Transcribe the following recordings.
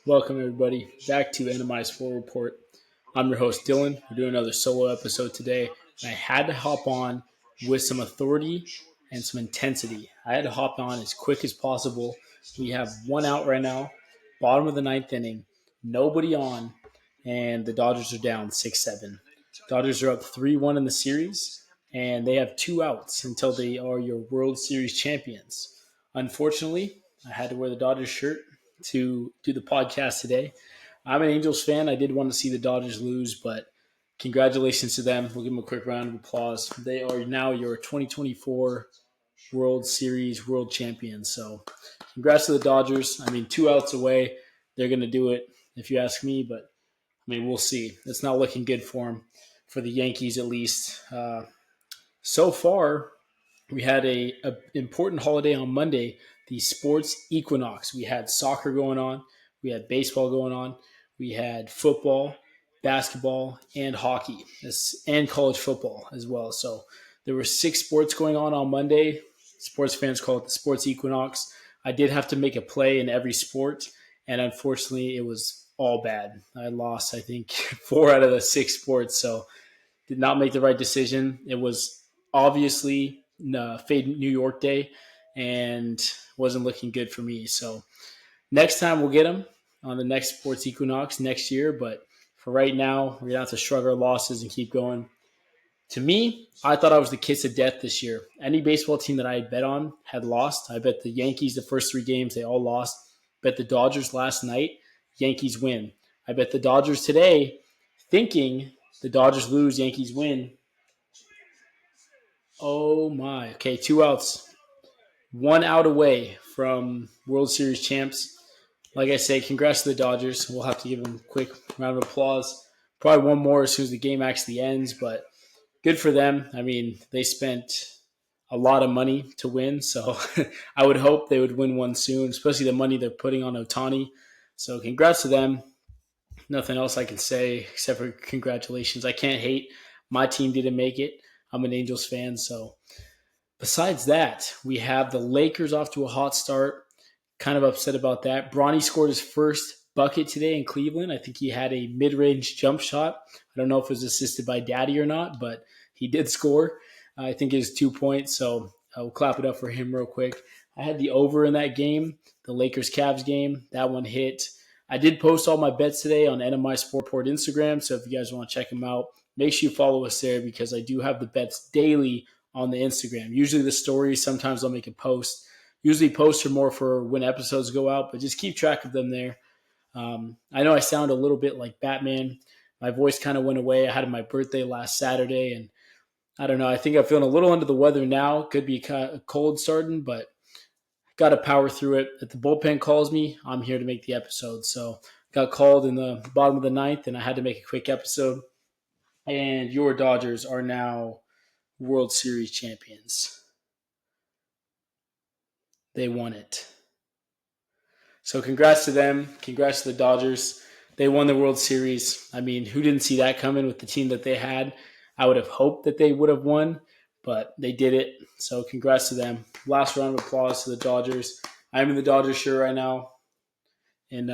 Welcome, everybody, back to NMI's Full Report. I'm your host, Dylan. We're doing another solo episode today. And I had to hop on with some authority and some intensity. I had to hop on as quick as possible. We have one out right now, bottom of the ninth inning, nobody on, and the Dodgers are down 6-7. Dodgers are up 3-1 in the series, and they have two outs until they are your World Series champions. Unfortunately, I had to wear the Dodgers shirt to do the podcast today. I'm an Angels fan. I did want to see the Dodgers lose, but congratulations to them. We'll give them a quick round of applause. They are now your 2024 World Series world champions. So congrats to the Dodgers. I mean, two outs away. They're going to do it, if you ask me, but I mean, we'll see. It's not looking good for them, for the Yankees at least. So far, we had a important holiday on Monday, the sports equinox. We had soccer going on, we had baseball going on, we had football, basketball, and hockey, and college football as well. So there were six sports going on Monday. Sports fans call it the sports equinox. I did have to make a play in every sport, and unfortunately, it was all bad. I lost, I think, four out of the six sports, so did not make the right decision. It was obviously fade New York day and wasn't looking good for me. So next time we'll get them on the next sports equinox next year. But for right now, we're going to have to shrug our losses and keep going. To me, I thought I was the kiss of death this year. Any baseball team that I had bet on had lost. I bet the Yankees the first three games, they all lost. Bet the Dodgers last night, Yankees win. I bet the Dodgers today, thinking the Dodgers lose, Yankees win. Oh my. Okay, two outs. One out away from World Series champs. Like I say, congrats to the Dodgers. We'll have to give them a quick round of applause. Probably one more as soon as the game actually ends, but good for them. I mean, they spent a lot of money to win, so I would hope they would win one soon, especially the money they're putting on Otani. So congrats to them. Nothing else I can say except for congratulations. I can't hate. My team didn't make it. I'm an Angels fan, so besides that, we have the Lakers off to a hot start. Kind of upset about that. Bronny scored his first bucket today in Cleveland. I think he had a mid-range jump shot. I don't know if it was assisted by Daddy or not, but he did score. I think it was 2 points, so we'll clap it up for him real quick. I had the over in that game, the Lakers-Cavs game. That one hit. I did post all my bets today on NMI Sport Report Instagram, so if you guys want to check them out, make sure you follow us there because I do have the bets daily on the Instagram. Usually the stories, sometimes I'll make a post. Usually posts are more for when episodes go out, but just keep track of them there. I know I sound a little bit like Batman. My voice kind of went away. I had my birthday last Saturday, and I don't know. I think I'm feeling a little under the weather now. Could be cold starting, but got to power through it. If the bullpen calls me, I'm here to make the episode. So got called in the bottom of the ninth, and I had to make a quick episode. And your Dodgers are now World Series champions. They won it. So congrats to them. Congrats to the Dodgers. They won the World Series. I mean, who didn't see that coming with the team that they had? I would have hoped that they would have won, but they did it. So congrats to them. Last round of applause to the Dodgers. I'm in the Dodgers shirt right now in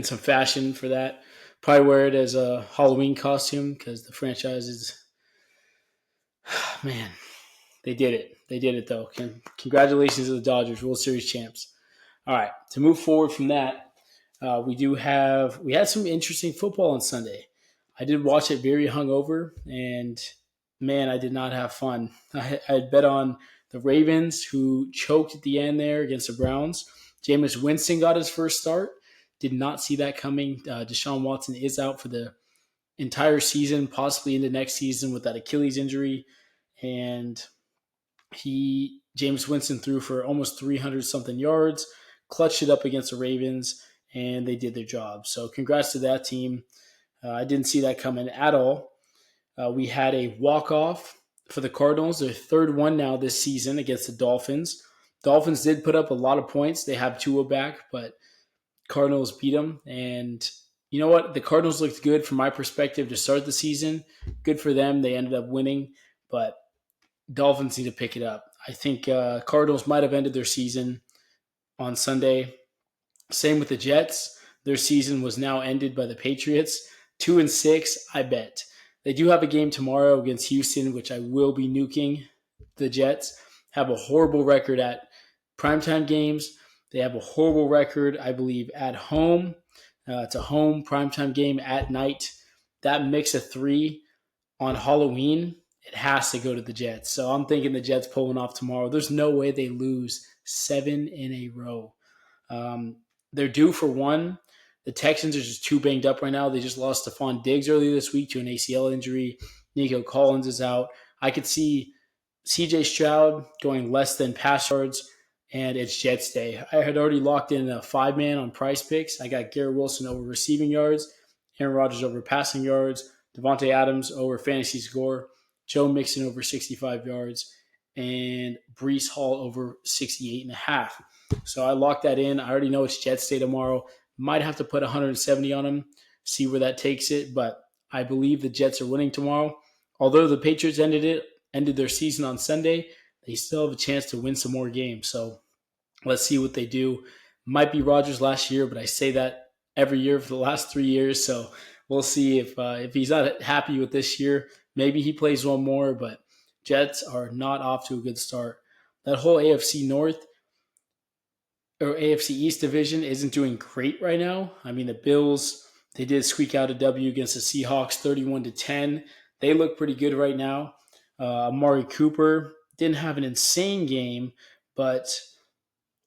some fashion for that. Probably wear it as a Halloween costume because the franchise is, man, they did it. They did it, though. Congratulations to the Dodgers, World Series champs. All right, to move forward from that, we had some interesting football on Sunday. I did watch it very hungover, and man, I did not have fun. I had bet on the Ravens, who choked at the end there against the Browns. Jameis Winston got his first start. Did not see that coming. Deshaun Watson is out for the entire season, possibly into next season with that Achilles injury, and James Winston threw for almost 300 something yards, clutched it up against the Ravens, and they did their job. So congrats to that team. I didn't see that coming at all. We had a walk-off for the Cardinals, their third one now this season against the Dolphins. Dolphins did put up a lot of points. They have Tua back, but Cardinals beat them. And you know what? The Cardinals looked good from my perspective to start the season. Good for them. They ended up winning, but Dolphins need to pick it up. I think Cardinals might have ended their season on Sunday. Same with the Jets. Their season was now ended by the Patriots. 2-6, I bet. They do have a game tomorrow against Houston, which I will be nuking. The Jets have a horrible record at primetime games. They have a horrible record, I believe, at home. It's a home primetime game at night. That mix of three on Halloween, it has to go to the Jets. So I'm thinking the Jets pulling off tomorrow. There's no way they lose 7 in a row. Um, they're due for one. The Texans are just too banged up right now. They just lost Stephon Diggs earlier this week to an ACL injury. Nico Collins is out. I could see CJ Stroud going less than pass yards, and it's Jets Day. I had already locked in a 5-man on Price Picks. I got Garrett Wilson over receiving yards, Aaron Rodgers over passing yards, Devontae Adams over fantasy score, Joe Mixon over 65 yards, and Breece Hall over 68.5. So I locked that in. I already know it's Jets Day tomorrow. Might have to put 170 on them, see where that takes it, but I believe the Jets are winning tomorrow. Although the Patriots ended their season on Sunday, they still have a chance to win some more games. So let's see what they do. Might be Rodgers last year, but I say that every year for the last 3 years. So we'll see if he's not happy with this year. Maybe he plays one more, but Jets are not off to a good start. That whole AFC North or AFC East division isn't doing great right now. I mean, the Bills, they did squeak out a W against the Seahawks 31-10. They look pretty good right now. Amari Cooper didn't have an insane game, but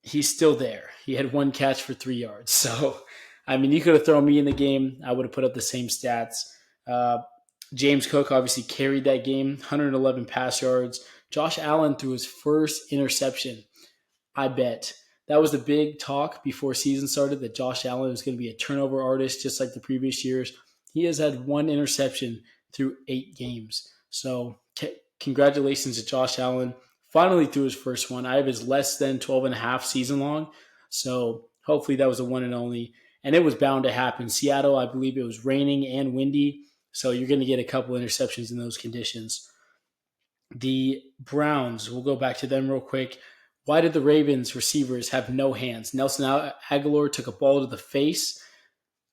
he's still there. He had one catch for 3 yards. So, I mean, you could have thrown me in the game. I would have put up the same stats. James Cook obviously carried that game, 111 pass yards. Josh Allen threw his first interception. I bet. That was the big talk before season started that Josh Allen was going to be a turnover artist just like the previous years. He has had one interception through 8 games. So congratulations to Josh Allen. Finally threw his first one. I have his less than 12.5 season long. So hopefully that was a one and only. And it was bound to happen. Seattle, I believe it was raining and windy. So you're going to get a couple interceptions in those conditions. The Browns, we'll go back to them real quick. Why did the Ravens receivers have no hands? Nelson Aguilar took a ball to the face,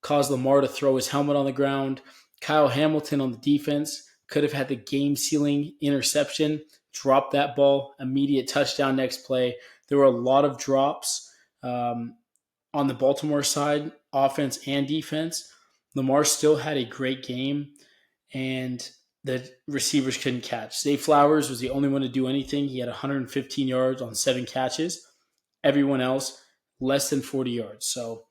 caused Lamar to throw his helmet on the ground. Kyle Hamilton on the defense could have had the game-sealing interception, dropped that ball, immediate touchdown next play. There were a lot of drops on the Baltimore side, offense and defense. Lamar still had a great game, and the receivers couldn't catch. Zay Flowers was the only one to do anything. He had 115 yards on 7 catches. Everyone else, less than 40 yards. So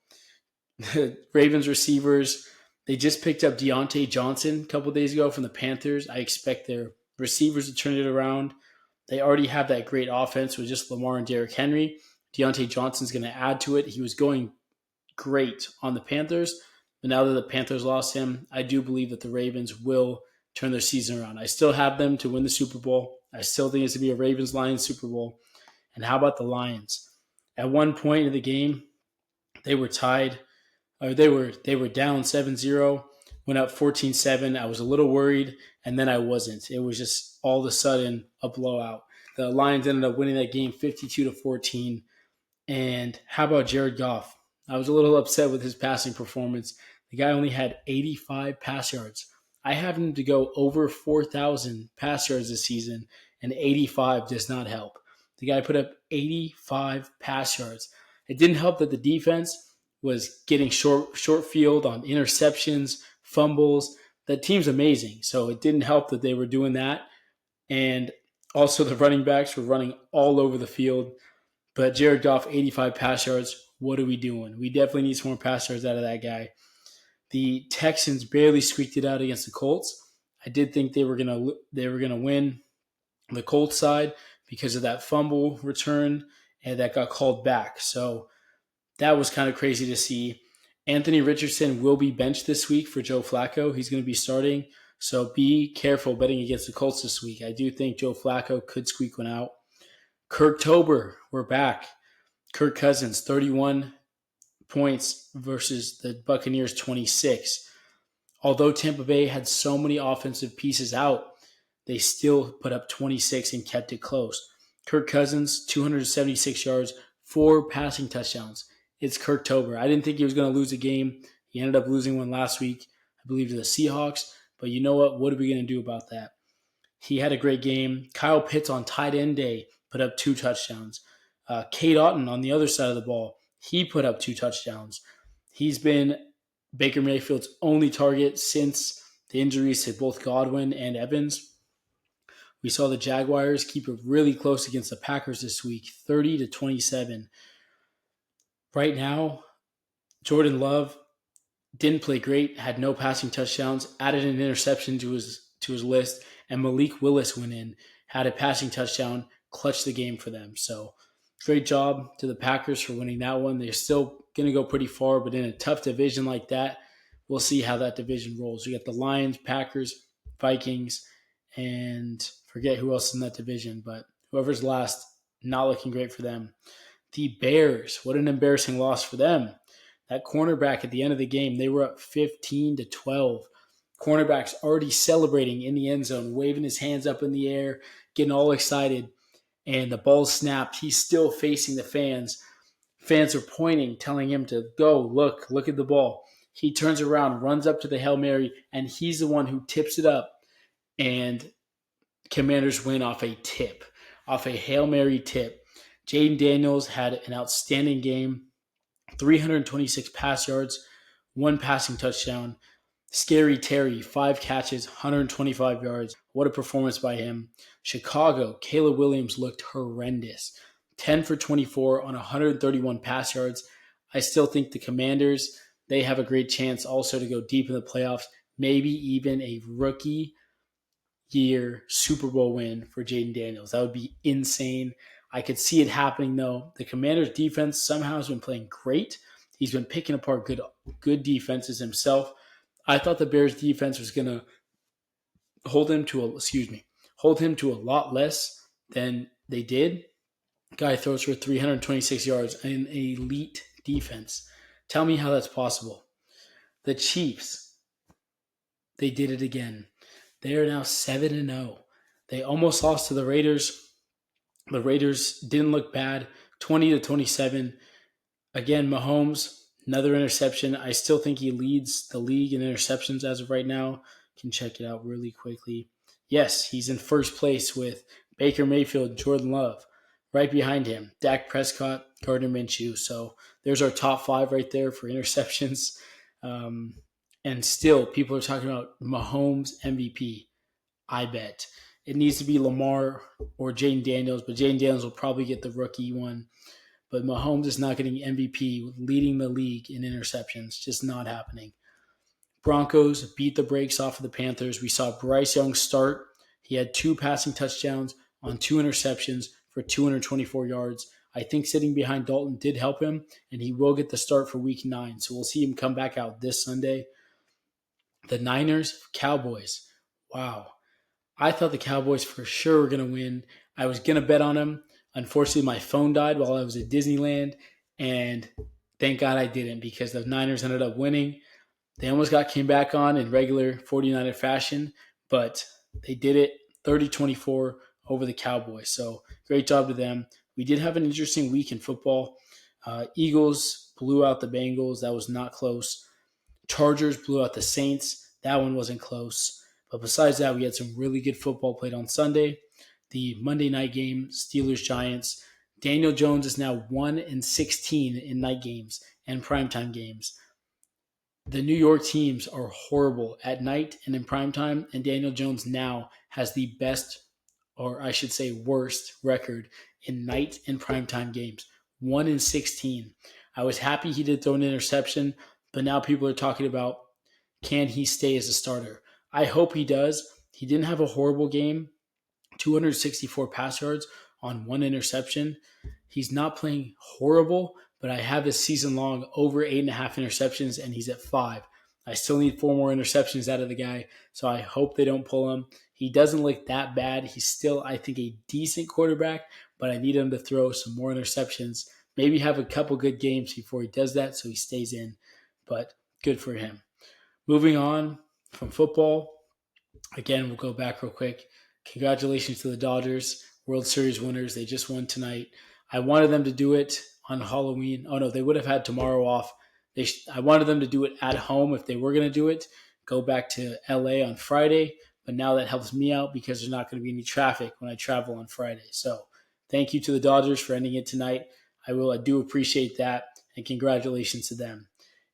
the Ravens receivers, they just picked up Deontay Johnson a couple of days ago from the Panthers. I expect their receivers to turn it around. They already have that great offense with just Lamar and Derrick Henry. Deontay Johnson's going to add to it. He was going great on the Panthers, but now that the Panthers lost him, I do believe that the Ravens will turn their season around. I still have them to win the Super Bowl. I still think it's going to be a Ravens-Lions Super Bowl. And how about the Lions? At one point in the game, they were tied, or they were down 7-0, went up 14-7. I was a little worried, and then I wasn't. It was just all of a sudden a blowout. The Lions ended up winning that game 52-14. And how about Jared Goff? I was a little upset with his passing performance. The guy only had 85 pass yards. I have him to go over 4,000 pass yards this season, and 85 does not help. The guy put up 85 pass yards. It didn't help that the defense was getting short field on interceptions, fumbles. That team's amazing, so it didn't help that they were doing that. And also the running backs were running all over the field. But Jared Goff, 85 pass yards. What are we doing? We definitely need some more pass yards out of that guy. The Texans barely squeaked it out against the Colts. I did think they were gonna win the Colts side because of that fumble return and that got called back. So that was kind of crazy to see. Anthony Richardson will be benched this week for Joe Flacco. He's going to be starting. So be careful betting against the Colts this week. I do think Joe Flacco could squeak one out. Kirktober, we're back. Kirk Cousins, 31 points versus the Buccaneers 26. Although Tampa Bay had so many offensive pieces out, they still put up 26 and kept it close. Kirk Cousins, 276 yards, 4 passing touchdowns. It's Kirktober. I didn't think he was going to lose a game. He ended up losing one last week, I believe, to the Seahawks. But you know what? What are we going to do about that? He had a great game. Kyle Pitts on tight end day put up 2 touchdowns. Cade Otton on the other side of the ball, he put up 2 touchdowns. He's been Baker Mayfield's only target since the injuries to both Godwin and Evans. We saw the Jaguars keep it really close against the Packers this week, 30-27. Right now, Jordan Love didn't play great, had no passing touchdowns, added an interception to his list, and Malik Willis went in, had a passing touchdown, clutched the game for them. So great job to the Packers for winning that one. They're still going to go pretty far, but in a tough division like that, we'll see how that division rolls. We got the Lions, Packers, Vikings, and forget who else is in that division, but whoever's last, not looking great for them. The Bears, what an embarrassing loss for them. That cornerback at the end of the game, they were up 15-12. Cornerback's already celebrating in the end zone, waving his hands up in the air, getting all excited, and the ball snapped. He's still facing the fans. Fans are pointing, telling him to go, look at the ball. He turns around, runs up to the Hail Mary, and he's the one who tips it up. And Commanders win off a tip, off a Hail Mary tip. Jaden Daniels had an outstanding game, 326 pass yards, 1 passing touchdown. Scary Terry, 5 catches, 125 yards. What a performance by him. Chicago, Caleb Williams looked horrendous. 10 for 24 on 131 pass yards. I still think the Commanders, they have a great chance also to go deep in the playoffs, maybe even a rookie year Super Bowl win for Jaden Daniels. That would be insane. I could see it happening, though. The Commanders' defense somehow has been playing great. He's been picking apart good defenses himself. I thought the Bears' defense was going to hold him to a lot less than they did. Guy throws for 326 yards and an elite defense. Tell me how that's possible. The Chiefs, they did it again. They are now 7-0. They almost lost to the Raiders. The Raiders didn't look bad, 20-27. Again, Mahomes, another interception. I still think he leads the league in interceptions as of right now. Can check it out really quickly. Yes, he's in first place with Baker Mayfield, Jordan Love. Right behind him, Dak Prescott, Gardner Minshew. So there's our top 5 right there for interceptions. And still, people are talking about Mahomes MVP. I bet. It needs to be Lamar or Jaden Daniels, but Jaden Daniels will probably get the rookie one. But Mahomes is not getting MVP, leading the league in interceptions. Just not happening. Broncos beat the brakes off of the Panthers. We saw Bryce Young start. He had 2 passing touchdowns on 2 interceptions for 224 yards. I think sitting behind Dalton did help him, and he will get the start for week 9. So we'll see him come back out this Sunday. The Niners, Cowboys. Wow. I thought the Cowboys for sure were going to win. I was going to bet on them. Unfortunately, my phone died while I was at Disneyland, and thank God I didn't because the Niners ended up winning. They almost came back on in regular 49er fashion, but they did it 30-24 over the Cowboys. So great job to them. We did have an interesting week in football. Eagles blew out the Bengals. That was not close. Chargers blew out the Saints. That one wasn't close. But besides that, we had some really good football played on Sunday. The Monday night game, Steelers-Giants. Daniel Jones is now 1-16 in night games and primetime games. The New York teams are horrible at night and in primetime, and Daniel Jones now has the best, or I should say worst, record in night and primetime games. 1-16. I was happy he did throw an interception, but now people are talking about, can he stay as a starter? I hope he does. He didn't have a horrible game. 264 pass yards on 1 interception. He's not playing horrible, but I have his season long over 8.5 interceptions, and he's at 5. I still need 4 more interceptions out of the guy, so I hope they don't pull him. He doesn't look that bad. He's still, I think, a decent quarterback, but I need him to throw some more interceptions. Maybe have a couple good games before he does that so he stays in, but good for him. Moving on from football, again, we'll go back real quick. Congratulations to the Dodgers, World Series winners. They just won tonight. I wanted them to do it. on Halloween. Oh no, they would have had tomorrow off. I wanted them to do it at home if they were going to do it. Go back to LA on Friday, but now that helps me out because there's not going to be any traffic when I travel on Friday. So thank you to the Dodgers for ending it tonight. I do appreciate that, and congratulations to them.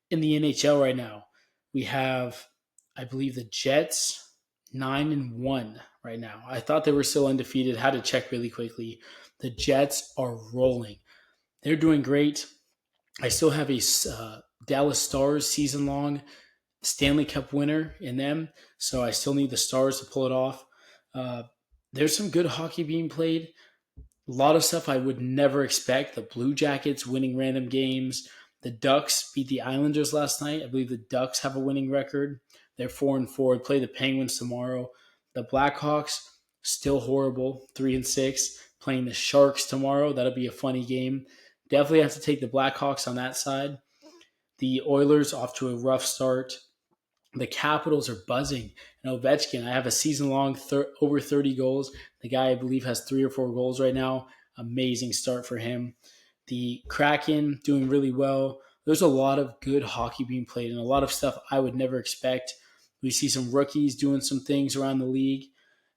In the NHL right now, we have, I believe, the Jets 9-1 right now. I thought they were still undefeated. Had to check really quickly. The Jets are rolling. They're doing great. I still have a Dallas Stars season long Stanley Cup winner in them, so I still need the Stars to pull it off. Uh, there's some good hockey being played. A lot of stuff I would never expect. The Blue Jackets winning random games. The Ducks beat the Islanders last night. I believe the Ducks have a winning record. They're 4-4. Play the Penguins tomorrow. The Blackhawks still horrible, 3-6. Playing the Sharks tomorrow. That'll be a funny game. Definitely have to take the Blackhawks on that side. The Oilers off to a rough start. The Capitals are buzzing. And Ovechkin, I have a season long over 30 goals. The guy, I believe, has 3 or 4 goals right now. Amazing start for him. The Kraken doing really well. There's a lot of good hockey being played and a lot of stuff I would never expect. We see some rookies doing some things around the league.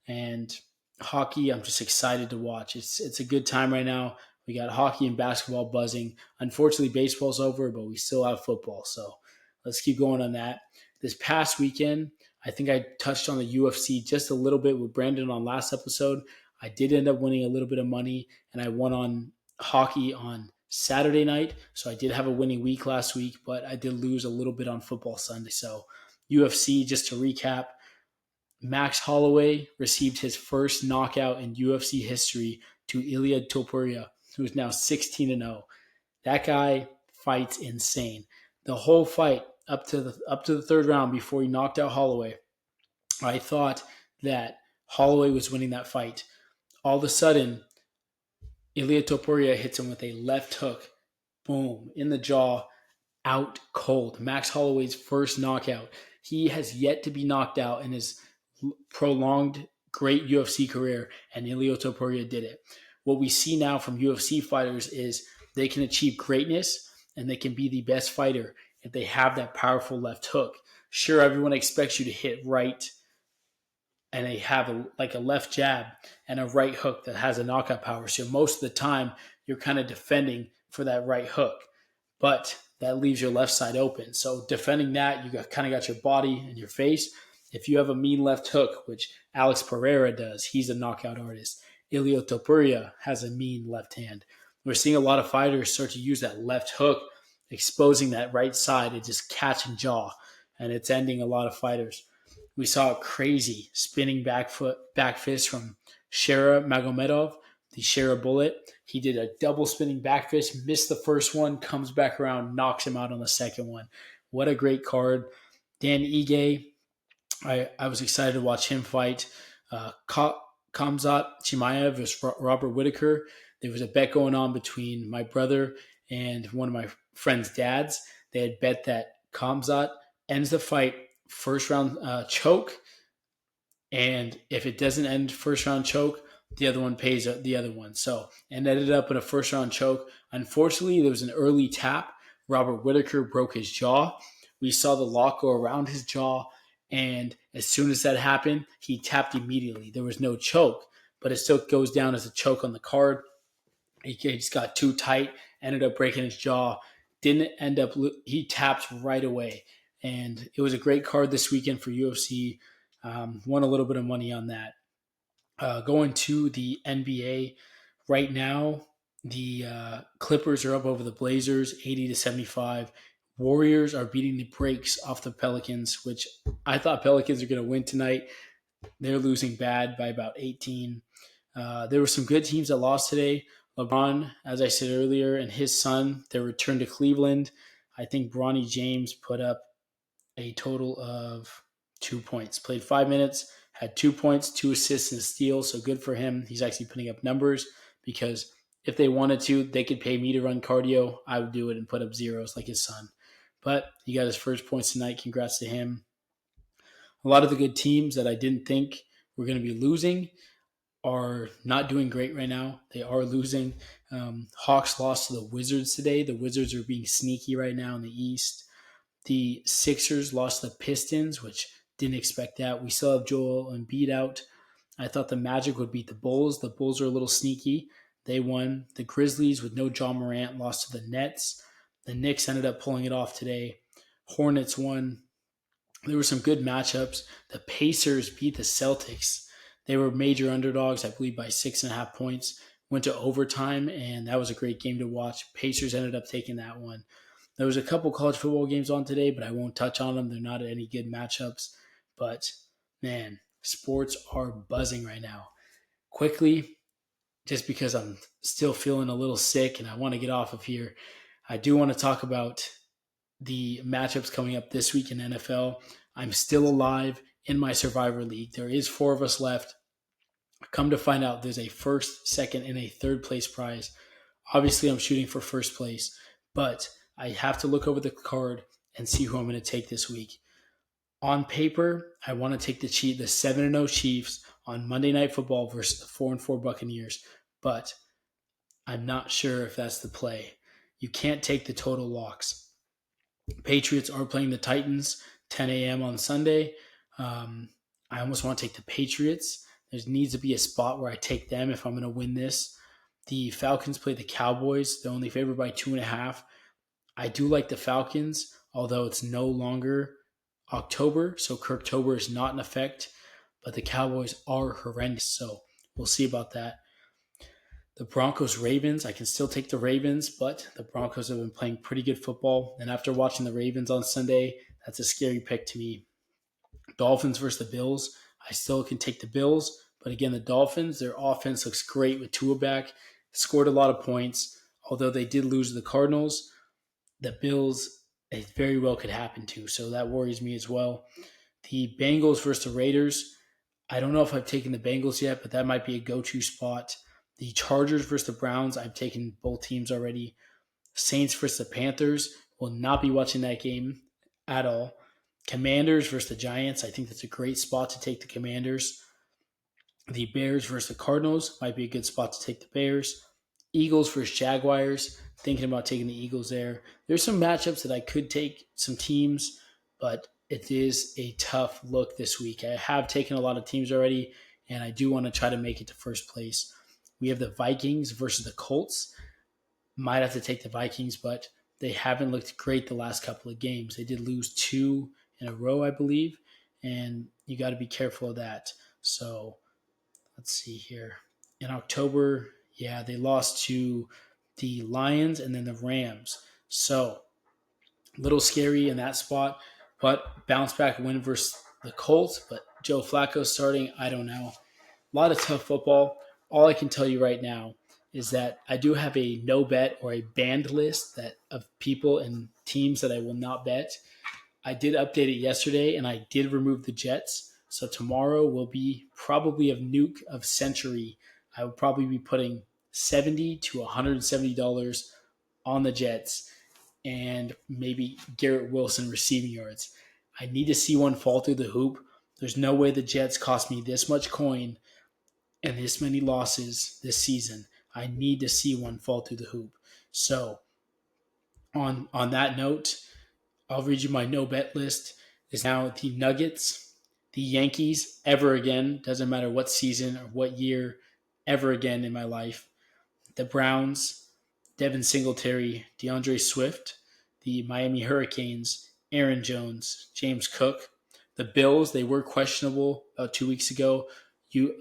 And hockey, I'm just excited to watch. It's a good time right now. We got hockey and basketball buzzing. Unfortunately, baseball's over, but we still have football. So let's keep going on that. This past weekend, I think I touched on the UFC just a little bit with Brandon on last episode. I did end up winning a little bit of money, and I won on hockey on Saturday night. So I did have a winning week last week, but I did lose a little bit on football Sunday. So UFC, just to recap, Max Holloway received his first knockout in UFC history to Ilia Topuria, who is now 16-0. That guy fights insane. The whole fight up to the third round before he knocked out Holloway, I thought that Holloway was winning that fight. All of a sudden, Ilia Topuria hits him with a left hook, boom, in the jaw, out cold. Max Holloway's first knockout. He has yet to be knocked out in his prolonged great UFC career, and Ilia Topuria did it. What we see now from UFC fighters is they can achieve greatness and they can be the best fighter if they have that powerful left hook. Sure, everyone expects you to hit right, and they have a left jab and a right hook that has a knockout power. So most of the time, you're kind of defending for that right hook, but that leaves your left side open. So defending that, you kind of got your body and your face. If you have a mean left hook, which Alex Pereira does, he's a knockout artist. Ilia Topuria has a mean left hand. We're seeing a lot of fighters start to use that left hook, exposing that right side and just catching jaw, and it's ending a lot of fighters. We saw a crazy spinning back fist from Shera Magomedov, the Shera Bullet. He did a double spinning back fist, missed the first one, comes back around, knocks him out on the second one. What a great card. Dan Ige, I was excited to watch him fight. Khamzat Chimaev versus Robert Whitaker. There was a bet going on between my brother and one of my friend's dads. They had bet that Khamzat ends the fight first round choke, and if it doesn't end first round choke, the other one pays the other one. So, and ended up in a first round choke. Unfortunately, there was an early tap. Robert Whitaker broke his jaw. We saw the lock go around his jaw, and as soon as that happened, he tapped immediately. There was no choke, but it still goes down as a choke on the card. He just got too tight, ended up breaking his jaw. Didn't end up, he tapped right away. And it was a great card this weekend for UFC. Won a little bit of money on that. Going to the NBA right now, the Clippers are up over the Blazers, 80-75. Warriors are beating the brakes off the Pelicans, which I thought Pelicans are going to win tonight. They're losing bad by about 18. There were some good teams that lost today. LeBron, as I said earlier, and his son, their return to Cleveland. I think Bronny James put up a total of 2 points. Played 5 minutes, had 2 points, 2 assists, and a steal. So good for him. He's actually putting up numbers because if they wanted to, they could pay me to run cardio. I would do it and put up zeros like his son. But he got his first points tonight. Congrats to him. A lot of the good teams that I didn't think were going to be losing are not doing great right now. They are losing. Hawks lost to the Wizards today. The Wizards are being sneaky right now in the East. The Sixers lost to the Pistons, which didn't expect that. We still have Joel Embiid out. I thought the Magic would beat the Bulls. The Bulls are a little sneaky. They won. The Grizzlies, with no John Morant, lost to the Nets. The Knicks ended up pulling it off today. Hornets won. There were some good matchups. The Pacers beat the Celtics. They were major underdogs, I believe, by 6.5 points. Went to overtime, and that was a great game to watch. Pacers ended up taking that one. There was a couple college football games on today, but I won't touch on them. They're not any good matchups. But man, sports are buzzing right now. Quickly, just because I'm still feeling a little sick and I want to get off of here, I do want to talk about the matchups coming up this week in NFL. I'm still alive in my Survivor League. There is 4 of us left. Come to find out, there's a first, second, and a third place prize. Obviously, I'm shooting for first place, but I have to look over the card and see who I'm going to take this week. On paper, I want to take the 7-0 Chiefs on Monday Night Football versus the 4-4 Buccaneers, but I'm not sure if that's the play. You can't take the total locks. Patriots are playing the Titans 10 a.m. on Sunday. I almost want to take the Patriots. There needs to be a spot where I take them if I'm going to win this. The Falcons play the Cowboys. They're only favored by 2.5. I do like the Falcons, although it's no longer October, so Kirktober is not in effect. But the Cowboys are horrendous, so we'll see about that. The Broncos Ravens, I can still take the Ravens, but the Broncos have been playing pretty good football. And after watching the Ravens on Sunday, that's a scary pick to me. Dolphins versus the Bills, I still can take the Bills. But again, the Dolphins, their offense looks great with Tua back, scored a lot of points. Although they did lose to the Cardinals, the Bills, it very well could happen to. So that worries me as well. The Bengals versus the Raiders, I don't know if I've taken the Bengals yet, but that might be a go-to spot. The Chargers versus the Browns, I've taken both teams already. Saints versus the Panthers, will not be watching that game at all. Commanders versus the Giants, I think that's a great spot to take the Commanders. The Bears versus the Cardinals might be a good spot to take the Bears. Eagles versus Jaguars, thinking about taking the Eagles there. There's some matchups that I could take, some teams, but it is a tough look this week. I have taken a lot of teams already, and I do want to try to make it to first place. We have the Vikings versus the Colts. Might have to take the Vikings, but they haven't looked great the last couple of games. They did lose 2 in a row, I believe, and you got to be careful of that. So let's see here. In October, yeah, they lost to the Lions and then the Rams. So a little scary in that spot, but bounce back win versus the Colts. But Joe Flacco starting, I don't know. A lot of tough football. All I can tell you right now is that I do have a no bet or a banned list that of people and teams that I will not bet. I did update it yesterday, and I did remove the Jets. So tomorrow will be probably a nuke of century. I will probably be putting $70 to $170 on the Jets and maybe Garrett Wilson receiving yards. I need to see one fall through the hoop. There's no way the Jets cost me this much coin and this many losses this season. I need to see one fall through the hoop. So on that note, I'll read you my no bet list. Is now the Nuggets, the Yankees, ever again, doesn't matter what season or what year, ever again in my life. The Browns, Devin Singletary, DeAndre Swift, the Miami Hurricanes, Aaron Jones, James Cook. The Bills, they were questionable about 2 weeks ago.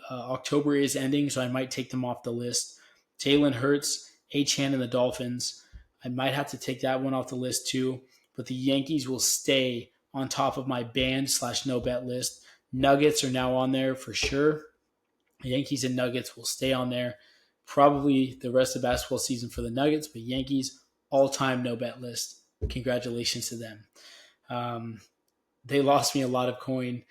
October is ending, so I might take them off the list. Jalen Hurts, H-Han, and the Dolphins. I might have to take that one off the list too. But the Yankees will stay on top of my banned/no bet list. Nuggets are now on there for sure. Yankees and Nuggets will stay on there. Probably the rest of the basketball season for the Nuggets, but Yankees all-time no bet list. Congratulations to them. They lost me a lot of coin.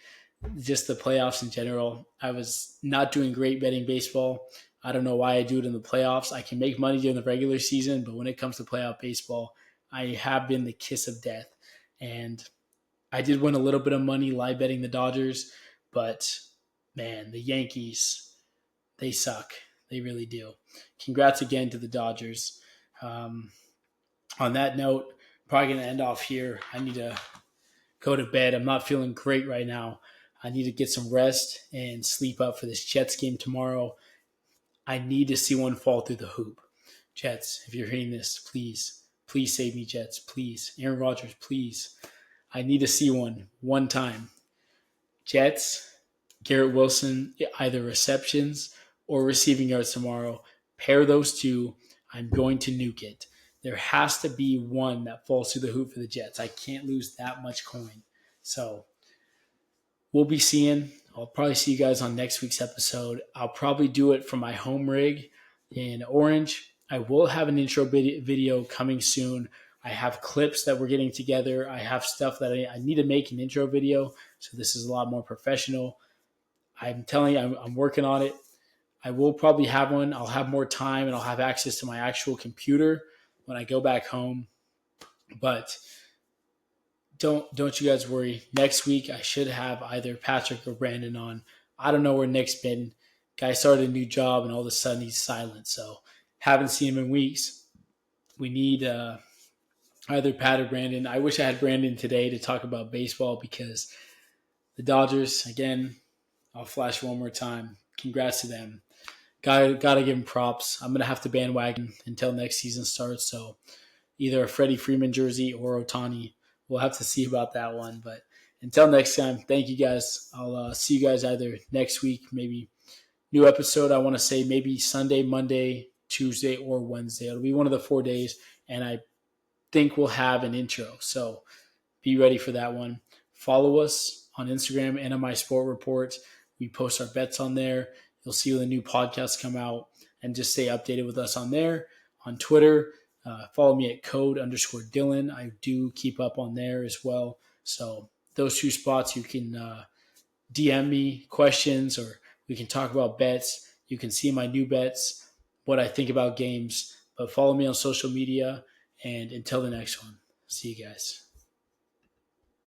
Just the playoffs in general. I was not doing great betting baseball. I don't know why I do it in the playoffs. I can make money during the regular season, but when it comes to playoff baseball, I have been the kiss of death. And I did win a little bit of money live betting the Dodgers, but man, the Yankees, they suck. They really do. Congrats again to the Dodgers. Um, on that note, probably going to end off here. I need to go to bed. I'm not feeling great right now. I need to get some rest and sleep up for this Jets game tomorrow. I need to see one fall through the hoop. Jets, if you're hearing this, please save me, Jets. Please. Aaron Rodgers, please. I need to see one time. Jets, Garrett Wilson, either receptions or receiving yards tomorrow. Pair those two. I'm going to nuke it. There has to be one that falls through the hoop for the Jets. I can't lose that much coin. So we'll be seeing. I'll probably see you guys on next week's episode. I'll probably do it from my home rig in Orange. I will have an intro video coming soon. I have clips that we're getting together. I have stuff that I need to make an intro video, so this is a lot more professional. I'm telling you, I'm working on it. I will probably have one. I'll have more time and I'll have access to my actual computer when I go back home. But don't you guys worry. Next week I should have either Patrick or Brandon on. I don't know where Nick's been. Guy started a new job and all of a sudden he's silent. So haven't seen him in weeks. We need either Pat or Brandon. I wish I had Brandon today to talk about baseball because the Dodgers, again, I'll flash one more time. Congrats to them. Gotta give them props. I'm gonna have to bandwagon until next season starts. So either a Freddie Freeman jersey or Ohtani. We'll have to see about that one. But until next time, thank you guys. I'll see you guys either next week, maybe new episode. I want to say maybe Sunday, Monday, Tuesday, or Wednesday. It'll be one of the 4 days, and I think we'll have an intro. So be ready for that one. Follow us on Instagram, NMI Sport Report. We post our bets on there. You'll see when the new podcasts come out, and just stay updated with us on there. On Twitter, follow me at code_Dylan. I do keep up on there as well. So those two spots, you can DM me questions or we can talk about bets. You can see my new bets, what I think about games. But follow me on social media. And until the next one, see you guys.